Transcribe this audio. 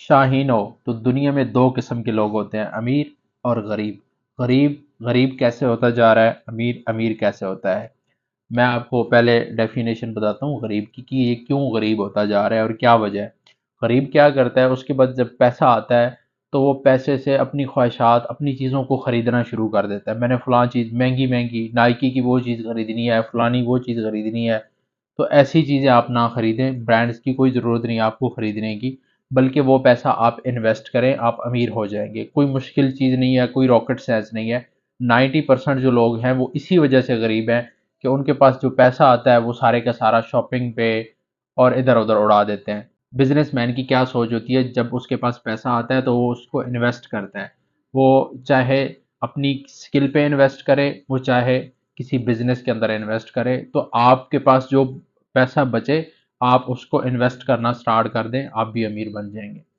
شاہین ہو تو دنیا میں دو قسم کے لوگ ہوتے ہیں، امیر اور غریب۔ غریب غریب کیسے ہوتا جا رہا ہے، امیر امیر کیسے ہوتا ہے؟ میں آپ کو پہلے ڈیفینیشن بتاتا ہوں غریب کی، کہ یہ کیوں غریب ہوتا جا رہا ہے اور کیا وجہ ہے۔ غریب کیا کرتا ہے، اس کے بعد جب پیسہ آتا ہے تو وہ پیسے سے اپنی خواہشات، اپنی چیزوں کو خریدنا شروع کر دیتا ہے۔ میں نے فلاں چیز مہنگی مہنگی نائکی کی وہ چیز خریدنی ہے، فلانی وہ چیز خریدنی ہے۔ تو ایسی چیزیں آپ نہ خریدیں، برانڈز کی کوئی ضرورت نہیں آپ کو خریدنے کی، بلکہ وہ پیسہ آپ انویسٹ کریں، آپ امیر ہو جائیں گے۔ کوئی مشکل چیز نہیں ہے، کوئی راکٹ سائنس نہیں ہے۔ 90% جو لوگ ہیں وہ اسی وجہ سے غریب ہیں کہ ان کے پاس جو پیسہ آتا ہے وہ سارے کا سارا شاپنگ پہ اور ادھر ادھر اڑا دیتے ہیں۔ بزنس مین کی کیا سوچ ہوتی ہے، جب اس کے پاس پیسہ آتا ہے تو وہ اس کو انویسٹ کرتا ہے۔ وہ چاہے اپنی اسکل پہ انویسٹ کرے، وہ چاہے کسی بزنس کے اندر انویسٹ کرے، تو آپ کے پاس جو پیسہ بچے آپ اس کو انویسٹ کرنا سٹارٹ کر دیں، آپ بھی امیر بن جائیں گے۔